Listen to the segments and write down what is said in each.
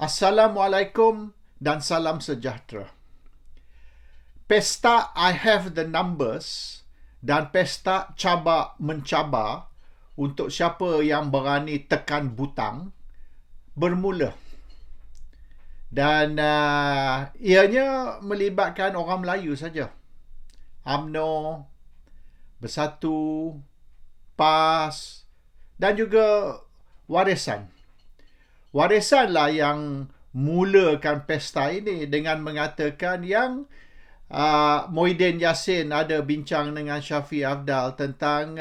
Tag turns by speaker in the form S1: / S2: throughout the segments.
S1: Assalamualaikum dan salam sejahtera. Pesta I Have the Numbers dan pesta cabar mencabar untuk siapa yang berani tekan butang bermula. Dan ianya melibatkan orang Melayu saja. UMNO, Bersatu, PAS dan juga Warisan. Warisanlah yang mulakan pesta ini dengan mengatakan yang Muhyiddin Yassin ada bincang dengan Shafie Afdal tentang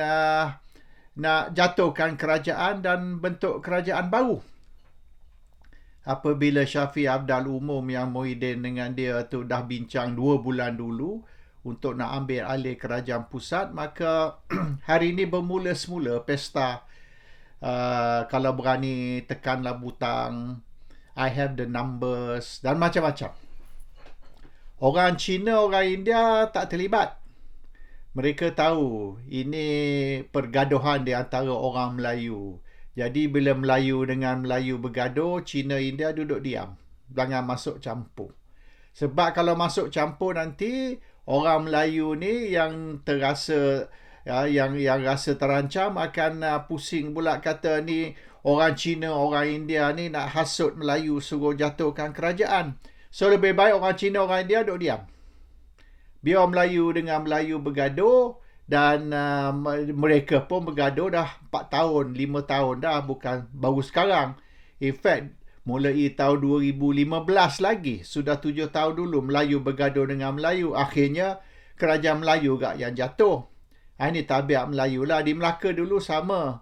S1: nak jatuhkan kerajaan dan bentuk kerajaan baru. Apabila Shafie Afdal umum yang Muhyiddin dengan dia tu dah bincang 2 bulan dulu untuk nak ambil alih kerajaan pusat, maka hari ini bermula semula pesta. Kalau berani tekanlah butang, I have the numbers dan macam-macam. Orang Cina, orang India tak terlibat. Mereka tahu ini pergaduhan di antara orang Melayu. Jadi bila Melayu dengan Melayu bergaduh, Cina, India duduk diam. Jangan masuk campur. Sebab kalau masuk campur nanti, orang Melayu ni yang terasa yang rasa terancam akan pusing pula kata ni orang Cina, orang India ni nak hasut Melayu suruh jatuhkan kerajaan. So lebih baik orang Cina, orang India duduk diam. Biar Melayu dengan Melayu bergaduh dan mereka pun bergaduh dah 4 tahun, 5 tahun dah, bukan baru sekarang. In fact, mulai tahun 2015 lagi, sudah 7 tahun dulu Melayu bergaduh dengan Melayu. Akhirnya kerajaan Melayu gak yang jatuh. Ini tabiat Melayu lah. Di Melaka dulu sama.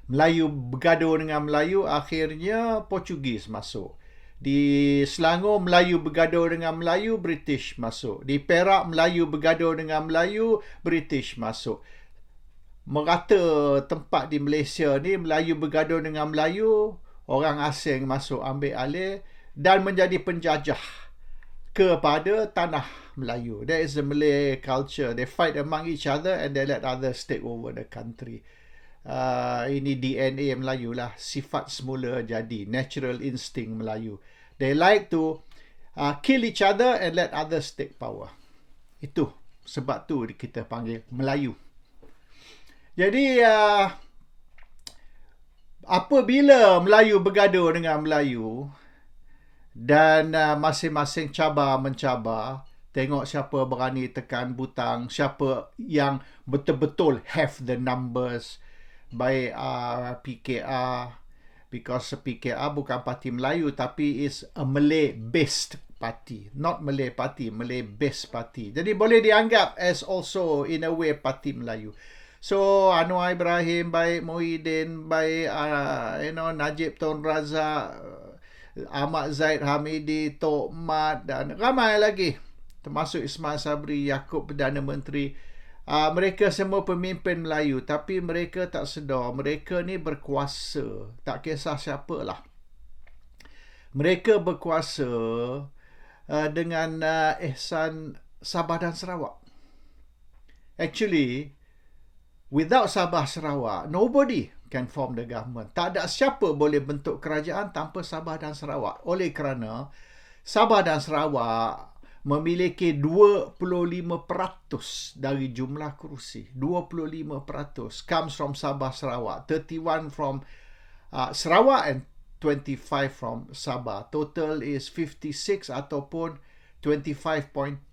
S1: Melayu bergaduh dengan Melayu, akhirnya Portugis masuk. Di Selangor, Melayu bergaduh dengan Melayu, British masuk. Di Perak, Melayu bergaduh dengan Melayu, British masuk. Merata tempat di Malaysia ni, Melayu bergaduh dengan Melayu, orang asing masuk ambil alih dan menjadi penjajah kepada tanah Melayu. That is the Malay culture. They fight among each other and they let others take over the country. Ini DNA Melayu lah. Sifat semula jadi. Natural instinct Melayu. They like to kill each other and let others take power. Itu. Sebab tu kita panggil Melayu. Jadi, apabila Melayu bergaduh dengan Melayu dan masing-masing cabar mencabar, tengok siapa berani tekan butang, siapa yang betul-betul have the numbers. Baik PKR, because PKR bukan parti Melayu tapi is a Malay-based party. Not Malay party, Malay-based party. Jadi boleh dianggap as also in a way parti Melayu. So Anwar Ibrahim, baik Muhyiddin, baik Najib Tun Razak, Ahmad Zaid Hamidi, Tok Mat dan ramai lagi, termasuk Ismail Sabri, Yaakob Perdana Menteri. Mereka semua pemimpin Melayu, tapi mereka tak sedar mereka ni berkuasa, tak kisah siapalah. Mereka berkuasa dengan ihsan Sabah dan Sarawak. Actually, without Sabah Sarawak, nobody can form the government. Tak ada siapa boleh bentuk kerajaan tanpa Sabah dan Sarawak. Oleh kerana Sabah dan Sarawak memiliki 25% dari jumlah kerusi. 25% comes from Sabah Sarawak. 31 from Sarawak and 25 from Sabah. Total is 56 ataupun 25.2%.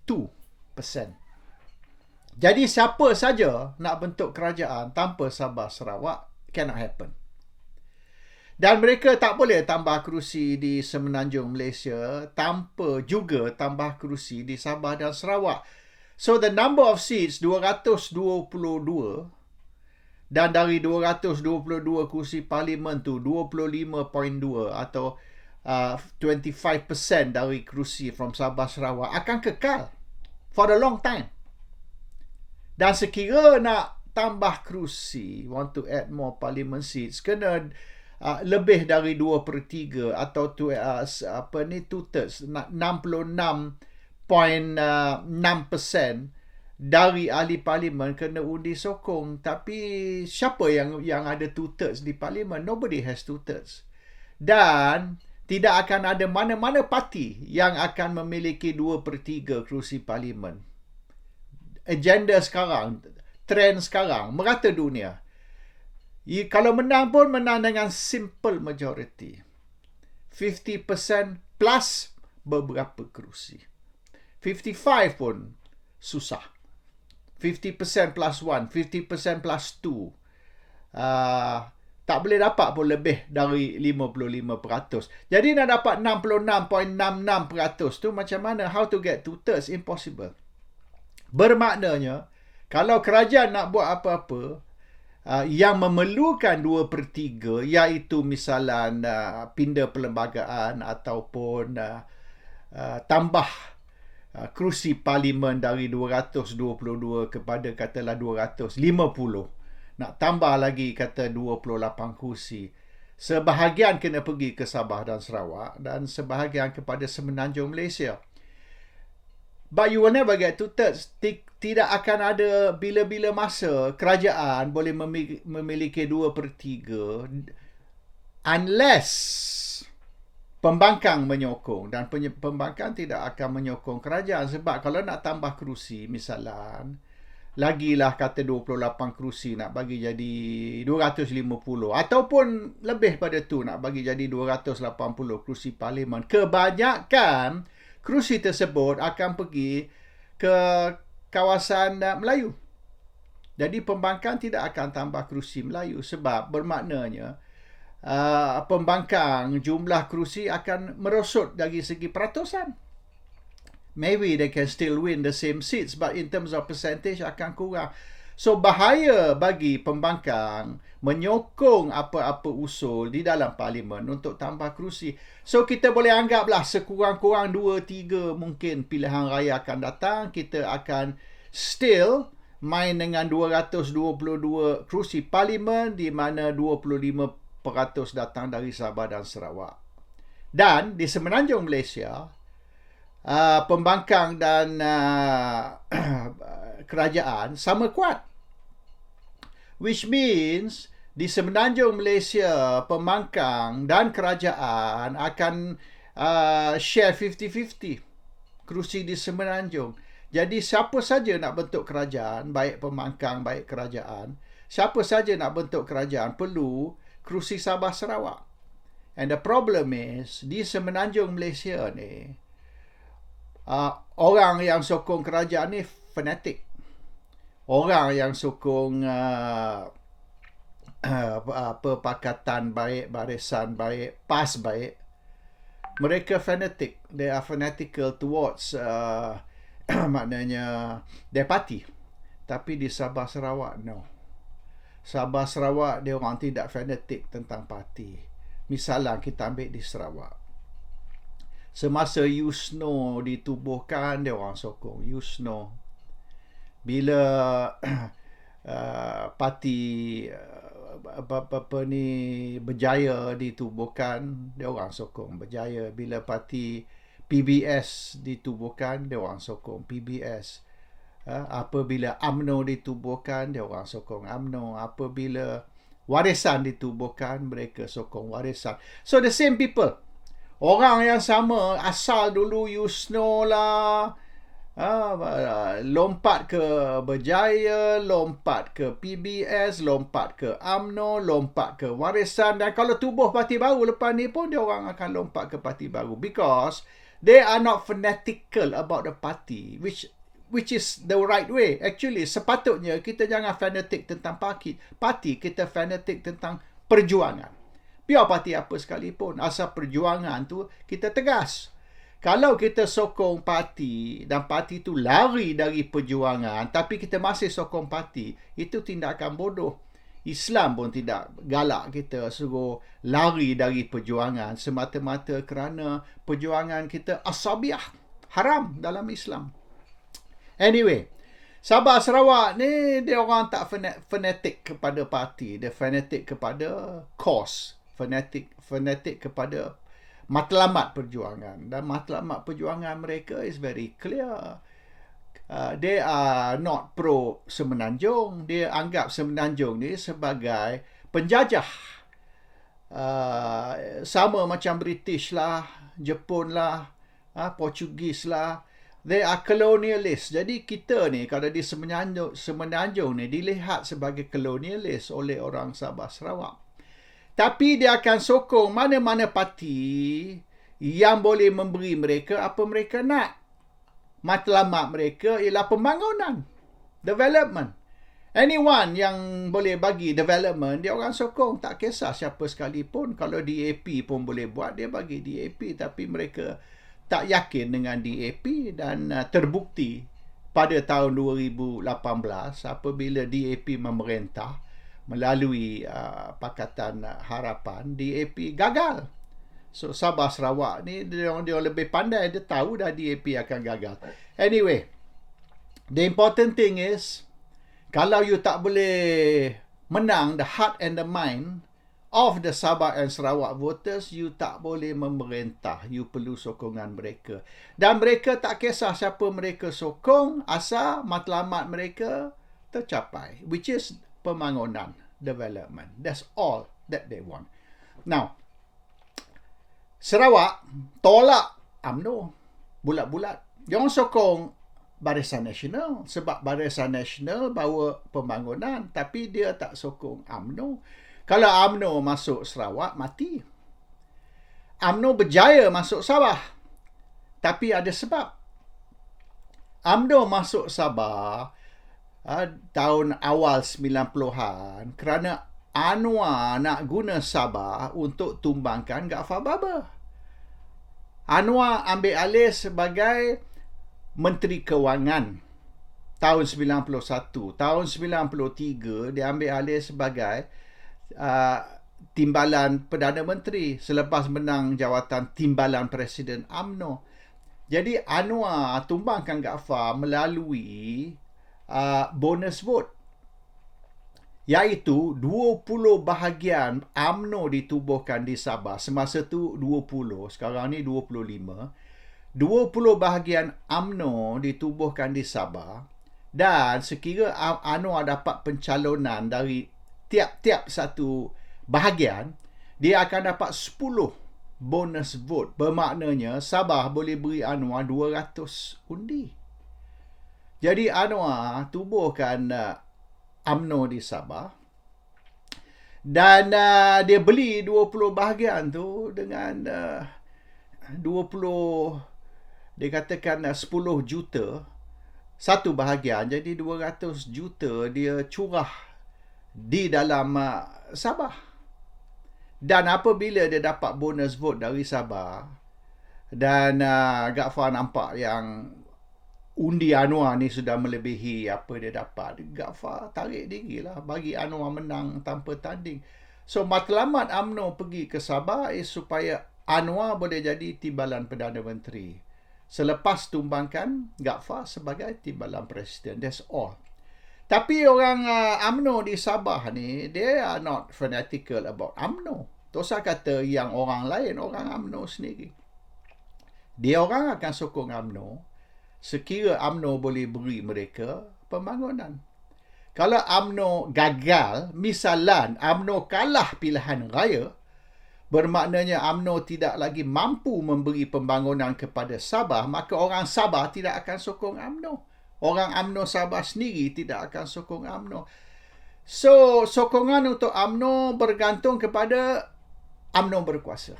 S1: Jadi siapa saja nak bentuk kerajaan tanpa Sabah Sarawak, cannot happen. Dan mereka tak boleh tambah kerusi di Semenanjung Malaysia tanpa juga tambah kerusi di Sabah dan Sarawak. So the number of seats 222, dan dari 222 kursi parlimen tu 25.2 atau 25% dari kerusi from Sabah Sarawak akan kekal for a long time. Dan sekira nak tambah kerusi, want to add more parliament seats, kena lebih dari 2/3 atau 2/3, 66.6% dari ahli parlimen kena undi sokong. Tapi siapa yang ada 2/3 di parlimen? Nobody has 2/3. Dan tidak akan ada mana-mana parti yang akan memiliki 2/3 kerusi parlimen. Agenda sekarang, trend sekarang, merata dunia. Kalau menang pun menang dengan simple majority. 50% plus beberapa kerusi. 55 pun susah. 50% plus 1, 50% plus 2. Tak boleh dapat pun lebih dari 55%. Jadi nak dapat 66.66% tu macam mana? How to get 2/3? Impossible. Bermaknanya, kalau kerajaan nak buat apa-apa, yang memerlukan 2/3, iaitu misalnya pindah perlembagaan ataupun tambah kerusi parlimen dari 222 kepada katalah 250. Nak tambah lagi kata 28 kerusi. Sebahagian kena pergi ke Sabah dan Sarawak dan sebahagian kepada Semenanjung Malaysia. But you will never get 2/3. Tidak akan ada bila-bila masa kerajaan boleh memiliki 2/3 unless pembangkang menyokong. Dan pembangkang tidak akan menyokong kerajaan. Sebab kalau nak tambah kerusi, misalnya, lagilah kata 28 kerusi nak bagi jadi 250. Ataupun lebih pada tu nak bagi jadi 280 kerusi parlimen. Kebanyakan kerusi tersebut akan pergi ke kawasan Melayu. Jadi pembangkang tidak akan tambah kerusi Melayu sebab bermaknanya pembangkang jumlah kerusi akan merosot dari segi peratusan. Maybe they can still win the same seats but in terms of percentage akan kurang. So bahaya bagi pembangkang menyokong apa-apa usul di dalam parlimen untuk tambah kerusi. So kita boleh anggaplah sekurang-kurang 2-3 mungkin pilihan raya akan datang. Kita akan still main dengan 222 kerusi parlimen di mana 25% datang dari Sabah dan Sarawak. Dan di Semenanjung Malaysia, pembangkang dan kerajaan sama kuat. Which means di Semenanjung Malaysia, pembangkang dan kerajaan akan share 50-50 kerusi di Semenanjung. Jadi siapa saja nak bentuk kerajaan, baik pembangkang, baik kerajaan, siapa saja nak bentuk kerajaan perlu kerusi Sabah Sarawak. And the problem is, di Semenanjung Malaysia ni, orang yang sokong kerajaan ni fanatik. Orang yang sokong pakatan baik, barisan baik, PAS baik, mereka fanatik. They are fanatical towards maknanya their party. Tapi di Sabah Sarawak, no. Sabah Sarawak, dia orang tidak fanatik tentang parti. Misalnya kita ambil di Sarawak. Semasa USNO ditubuhkan, dia orang sokong USNO. Bila parti Berjaya ditubuhkan, dia orang sokong Berjaya. Bila parti PBS ditubuhkan, dia orang sokong PBS. Apabila UMNO ditubuhkan, dia orang sokong UMNO. Apabila Warisan ditubuhkan, mereka sokong Warisan. So the same people. Orang yang sama, asal dulu USNO lah, lompat ke Berjaya, lompat ke PBS, lompat ke UMNO, lompat ke Warisan. Dan kalau tubuh parti baru lepas ni pun, dia orang akan lompat ke parti baru. Because they are not fanatical about the party, which is the right way. Actually, sepatutnya kita jangan fanatik tentang parti, kita fanatik tentang perjuangan. Biar parti apa sekalipun, asal perjuangan tu kita tegas. Kalau kita sokong parti dan parti tu lari dari perjuangan, tapi kita masih sokong parti, itu tindakan bodoh. Islam pun tidak galak kita suruh lari dari perjuangan semata-mata kerana perjuangan kita asabiah, haram dalam Islam. Anyway, Sabah Sarawak ni dia orang tak fanatik kepada parti, dia fanatik kepada cause, fanatik kepada matlamat perjuangan. Dan matlamat perjuangan mereka is very clear. They are not pro Semenanjung. Dia anggap Semenanjung ni sebagai penjajah sama macam British lah, Jepun lah, Portugis lah. They are colonialist. Jadi kita ni kalau di Semenanjung ni dilihat sebagai colonialist oleh orang Sabah Sarawak. Tapi dia akan sokong mana-mana parti yang boleh memberi mereka apa mereka nak. Matlamat mereka ialah pembangunan, development. Anyone yang boleh bagi development, dia orang sokong. Tak kisah siapa sekalipun. Kalau DAP pun boleh buat, dia bagi DAP. Tapi mereka tak yakin dengan DAP dan terbukti pada tahun 2018 apabila DAP memerintah melalui Pakatan Harapan, DAP gagal. So Sabah Sarawak ni dia lebih pandai, dia tahu dah DAP akan gagal. Anyway, the important thing is kalau you tak boleh menang the heart and the mind of the Sabah and Sarawak voters, you tak boleh memerintah. You perlu sokongan mereka. Dan mereka tak kisah siapa mereka sokong, asal matlamat mereka tercapai, which is pembangunan, development. That's all that they want. Now, Sarawak tolak UMNO bulat-bulat. Jangan sokong Barisan Nasional sebab Barisan Nasional bawa pembangunan, tapi dia tak sokong UMNO. Kalau UMNO masuk Sarawak, mati. UMNO berjaya masuk Sabah, tapi ada sebab. UMNO masuk Sabah tahun awal 90-an kerana Anwar nak guna Sabah untuk tumbangkan Ghaffar Babar. Anwar ambil alih sebagai Menteri Kewangan tahun 91. Tahun 93 dia ambil alih sebagai timbalan Perdana Menteri selepas menang jawatan timbalan Presiden UMNO. Jadi Anwar tumbangkan Ghaffar melalui bonus vote, iaitu 20 bahagian UMNO ditubuhkan di Sabah. Semasa tu 20, sekarang ni 25. 20 bahagian UMNO ditubuhkan di Sabah, dan sekira Anwar dapat pencalonan dari tiap-tiap satu bahagian, dia akan dapat 10 bonus vote. Bermaknanya Sabah boleh beri Anwar 200 undi. Jadi Anwar tubuhkan UMNO di Sabah, dan dia beli 20 bahagian tu dengan 20, dia katakan 10 juta satu bahagian, jadi 200 juta dia curah di dalam Sabah. Dan apabila dia dapat bonus vote dari Sabah, dan Ghaffar nampak yang undi Anwar ni sudah melebihi apa dia dapat, Ghaffar tarik diri lah, bagi Anwar menang tanpa tanding. So matlamat UMNO pergi ke Sabah supaya Anwar boleh jadi timbalan Perdana Menteri selepas tumbangkan Ghaffar sebagai timbalan Presiden. That's all. Tapi orang UMNO di Sabah ni, they are not fanatical about UMNO. Tak usah kata yang orang lain, orang UMNO sendiri. Dia orang akan sokong UMNO sekira UMNO boleh beri mereka pembangunan. Kalau UMNO gagal, misalan UMNO kalah pilihan raya, bermaknanya UMNO tidak lagi mampu memberi pembangunan kepada Sabah, maka orang Sabah tidak akan sokong UMNO. Orang UMNO Sabah sendiri tidak akan sokong UMNO. So, sokongan untuk UMNO bergantung kepada UMNO berkuasa.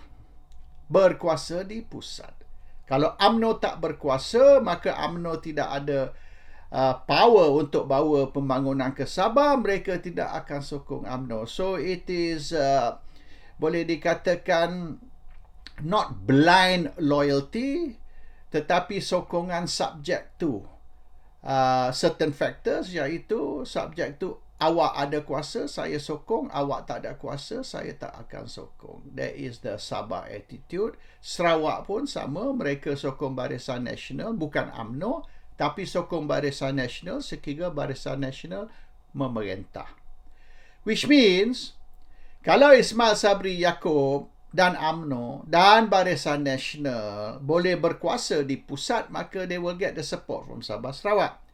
S1: Berkuasa di pusat. Kalau UMNO tak berkuasa, maka UMNO tidak ada power untuk bawa pembangunan ke Sabah. Mereka tidak akan sokong UMNO. So, it is, boleh dikatakan, not blind loyalty, tetapi sokongan subject to certain factors, iaitu subject to awak ada kuasa, saya sokong. Awak tak ada kuasa, saya tak akan sokong. That is the Sabah attitude. Sarawak pun sama. Mereka sokong Barisan Nasional, bukan UMNO, tapi sokong Barisan Nasional sekira Barisan Nasional memerintah. Which means, kalau Ismail Sabri Yaakob dan UMNO dan Barisan Nasional boleh berkuasa di pusat, maka they will get the support from Sabah Sarawak.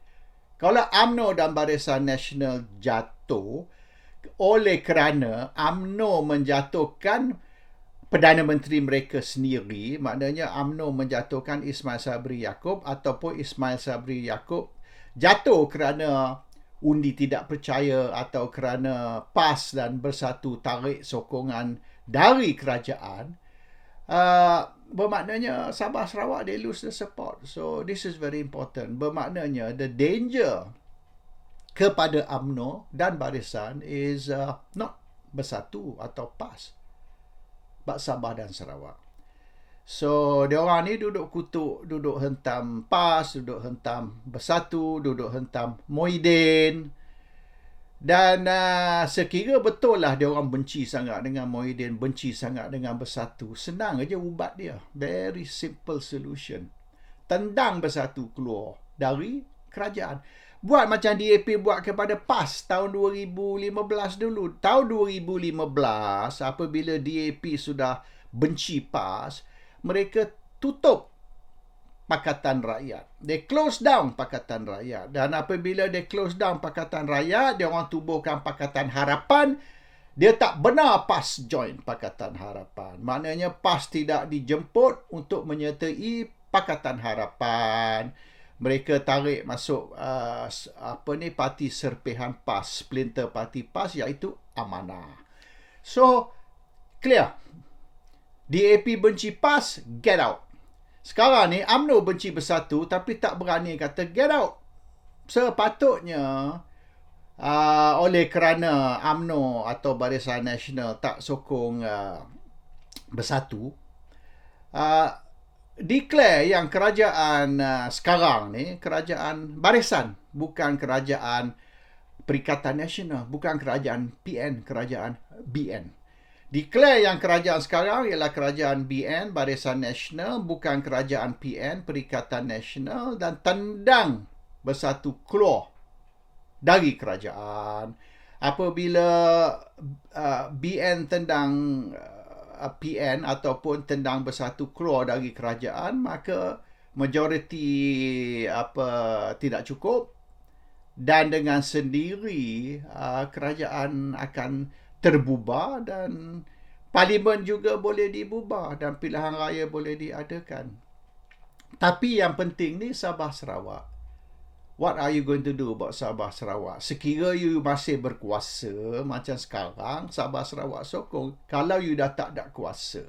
S1: Kalau UMNO dan Barisan Nasional jatuh oleh kerana UMNO menjatuhkan Perdana Menteri mereka sendiri, maknanya UMNO menjatuhkan Ismail Sabri Yaakob ataupun Ismail Sabri Yaakob jatuh kerana undi tidak percaya atau kerana PAS dan Bersatu tarik sokongan dari kerajaan, bermaknanya Sabah Sarawak they lose the support. So this is very important. Bermaknanya the danger kepada UMNO dan Barisan is not Bersatu atau PAS, but Sabah dan Sarawak. So, diorang ni duduk kutuk, duduk hentam PAS, duduk hentam Bersatu, duduk hentam Muhyiddin. Dan sekira betul lah diorang benci sangat dengan Muhyiddin, benci sangat dengan Bersatu, senang aja ubat dia. Very simple solution. Tendang Bersatu keluar dari kerajaan. Buat macam DAP buat kepada PAS tahun 2015 dulu. Tahun 2015, apabila DAP sudah benci PAS, mereka tutup Pakatan Rakyat. They close down Pakatan Rakyat. Dan apabila they close down Pakatan Rakyat, dia orang tubuhkan Pakatan Harapan. Dia tak benar PAS join Pakatan Harapan. Maknanya PAS tidak dijemput untuk menyertai Pakatan Harapan. Mereka tarik masuk parti serpihan PAS, splinter parti PAS, iaitu Amanah. So, clear. DAP benci PAS, get out. Sekarang ni UMNO benci Bersatu tapi tak berani kata get out. Sepatutnya oleh kerana UMNO atau Barisan Nasional tak sokong Bersatu, declare yang kerajaan sekarang ni kerajaan barisan, bukan kerajaan Perikatan Nasional, bukan kerajaan PN, kerajaan BN. Declare yang kerajaan sekarang ialah kerajaan BN, Barisan Nasional, bukan kerajaan PN, Perikatan Nasional, dan tendang Bersatu keluar dari kerajaan. Apabila BN tendang PN ataupun tendang Bersatu keluar dari kerajaan, maka majoriti tidak cukup, dan dengan sendiri kerajaan akan terbubar dan parlimen juga boleh dibubar dan pilihan raya boleh diadakan. Tapi yang penting ni Sabah Sarawak. What are you going to do about Sabah Sarawak? Sekira you masih berkuasa macam sekarang, Sabah Sarawak sokong. Kalau you dah tak ada kuasa,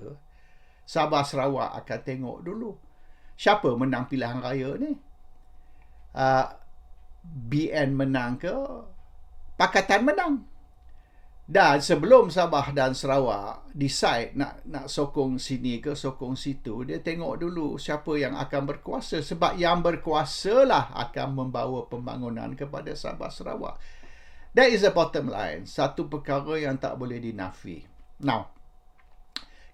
S1: Sabah Sarawak akan tengok dulu siapa menang pilihan raya ni. BN menang ke Pakatan menang. Dan sebelum Sabah dan Sarawak decide nak sokong sini ke sokong situ, dia tengok dulu siapa yang akan berkuasa. Sebab yang berkuasa lah akan membawa pembangunan kepada Sabah Sarawak. That is the bottom line. Satu perkara yang tak boleh dinafi. Now,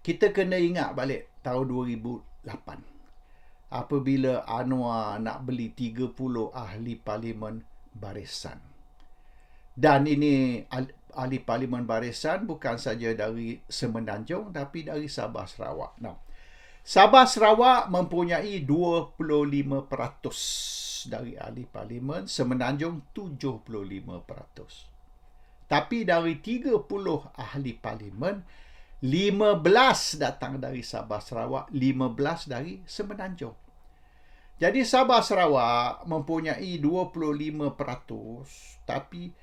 S1: kita kena ingat balik tahun 2008. Apabila Anwar nak beli 30 ahli parlimen barisan. Dan ini ahli parlimen barisan bukan saja dari Semenanjung tapi dari Sabah Sarawak. Now, Sabah Sarawak mempunyai 25% dari ahli parlimen, Semenanjung 75%. Tapi dari 30 ahli parlimen, 15 datang dari Sabah Sarawak, 15 dari Semenanjung. Jadi Sabah Sarawak mempunyai 25%, tapi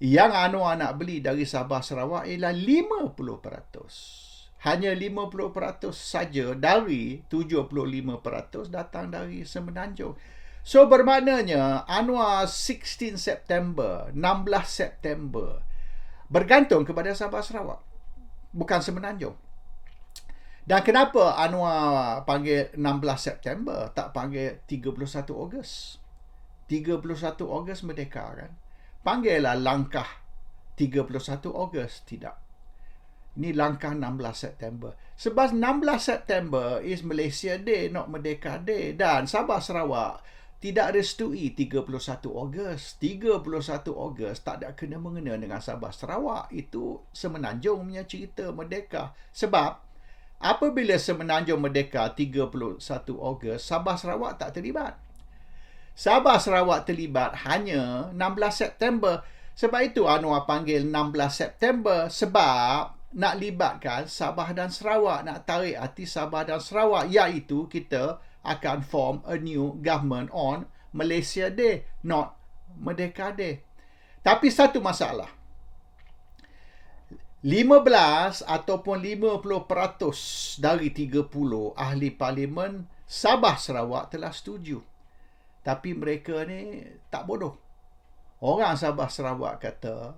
S1: yang Anwar nak beli dari Sabah Sarawak ialah 50%. Hanya 50% saja dari 75% datang dari Semenanjung. So bermaknanya Anwar 16 September, 16 September bergantung kepada Sabah Sarawak, bukan Semenanjung. Dan kenapa Anwar panggil 16 September, tak panggil 31 Ogos? 31 Ogos merdeka kan? Panggillah langkah 31 Ogos. Tidak. Ini langkah 16 September. Sebab 16 September is Malaysia Day, not Merdeka Day. Dan Sabah Sarawak tidak restui 31 Ogos. 31 Ogos tak ada kena-mengena dengan Sabah Sarawak. Itu Semenanjung punya cerita merdeka. Sebab apabila Semenanjung merdeka 31 Ogos, Sabah Sarawak tak terlibat. Sabah Sarawak terlibat hanya 16 September. Sebab itu Anwar panggil 16 September. Sebab nak libatkan Sabah dan Sarawak, nak tarik hati Sabah dan Sarawak, iaitu kita akan form a new government on Malaysia Day, not Merdeka Day. Tapi satu masalah, 15 ataupun 50% dari 30 ahli parlimen Sabah Sarawak telah setuju. Tapi mereka ni tak bodoh. Orang Sabah Sarawak kata,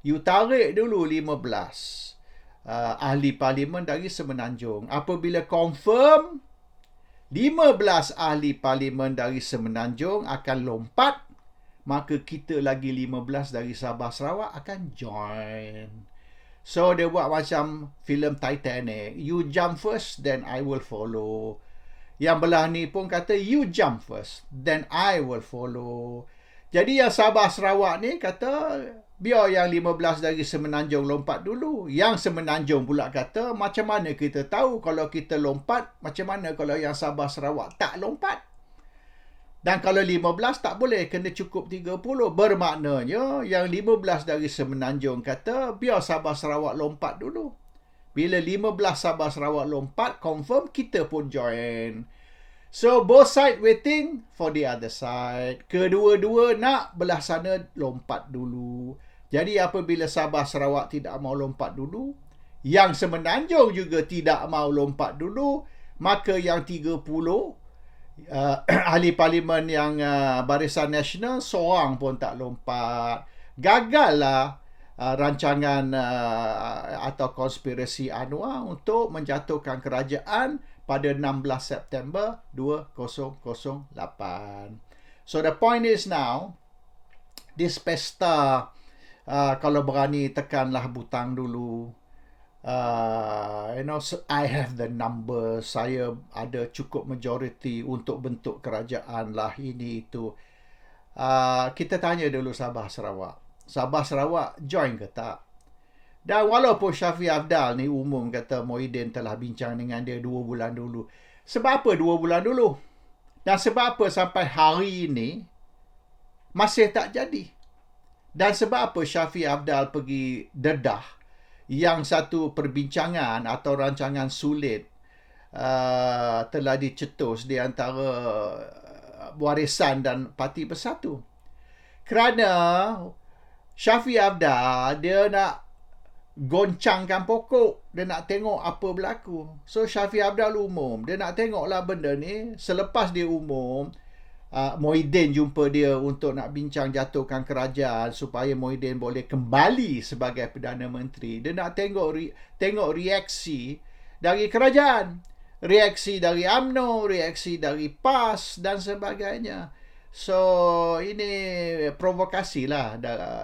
S1: you tarik dulu 15 ahli parlimen dari Semenanjung. Apabila confirm 15 ahli parlimen dari Semenanjung akan lompat, maka kita lagi 15 dari Sabah Sarawak akan join. So, dia buat macam filem Titanic. You jump first, then I will follow. Yang belah ni pun kata, you jump first, then I will follow. Jadi yang Sabah Sarawak ni kata, biar yang 15 dari Semenanjung lompat dulu. Yang Semenanjung pula kata, macam mana kita tahu kalau kita lompat, macam mana kalau yang Sabah Sarawak tak lompat? Dan kalau 15 tak boleh, kena cukup 30. Bermaknanya yang 15 dari Semenanjung kata, biar Sabah Sarawak lompat dulu. Bila 15 Sabah Sarawak lompat, confirm kita pun join. So, both side waiting for the other side. Kedua-dua nak belah sana lompat dulu. Jadi, apabila Sabah Sarawak tidak mau lompat dulu, yang Semenanjung juga tidak mau lompat dulu, maka yang 30 ahli parlimen yang Barisan Nasional seorang pun tak lompat. Gagallah rancangan atau konspirasi Anwar untuk menjatuhkan kerajaan pada 16 September 2008. So the point is now, this pesta, kalau berani tekanlah butang dulu. I have the number, saya ada cukup majority untuk bentuk kerajaan lah, ini itu. Kita tanya dulu Sabah Sarawak. Sabah Sarawak join ke tak? Dan walaupun Shafie Afdal ni umum kata Muhyiddin telah bincang dengan dia 2 bulan dulu. Sebab apa 2 bulan dulu? Dan sebab apa sampai hari ini masih tak jadi? Dan sebab apa Shafie Afdal pergi dedah yang satu perbincangan atau rancangan sulit telah dicetus di antara Warisan dan Parti Bersatu? Kerana Shafie Afdal dia nak goncangkan pokok, dia nak tengok apa berlaku. So Shafie Afdal umum, dia nak tengoklah benda ni. Selepas dia umum, Muhyiddin jumpa dia untuk nak bincang jatuhkan kerajaan supaya Muhyiddin boleh kembali sebagai Perdana Menteri. Dia nak tengok reaksi dari kerajaan, reaksi dari UMNO, reaksi dari PAS dan sebagainya. So ini provokasi lah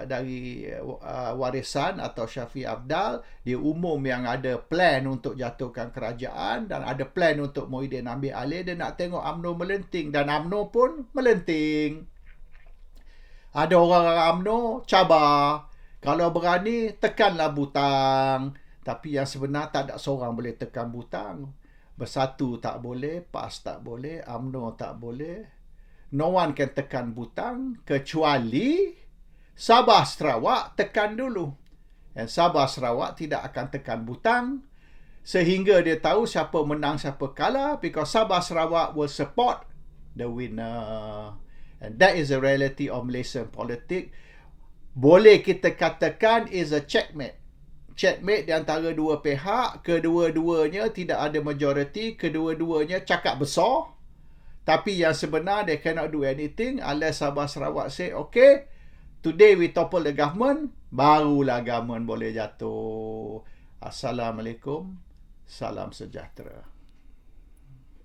S1: dari Warisan atau Shafie Afdal. Dia umum yang ada plan untuk jatuhkan kerajaan dan ada plan untuk Muhyiddin ambil alih. Dia nak tengok UMNO melenting dan UMNO pun melenting. Ada orang UMNO cabar, kalau berani tekanlah butang. Tapi yang sebenar tak ada seorang boleh tekan butang. Bersatu tak boleh, PAS tak boleh, UMNO tak boleh. No one can tekan butang kecuali Sabah Sarawak tekan dulu. Dan Sabah Sarawak tidak akan tekan butang sehingga dia tahu siapa menang, siapa kalah, because Sabah Sarawak will support the winner. And that is the reality of Malaysian politics. Boleh kita katakan is a checkmate. Checkmate di antara dua pihak, kedua-duanya tidak ada majority, kedua-duanya cakap besar. Tapi yang sebenar, they cannot do anything unless Sabah Sarawak say, okay, today we topple the government, barulah government boleh jatuh. Assalamualaikum, salam sejahtera.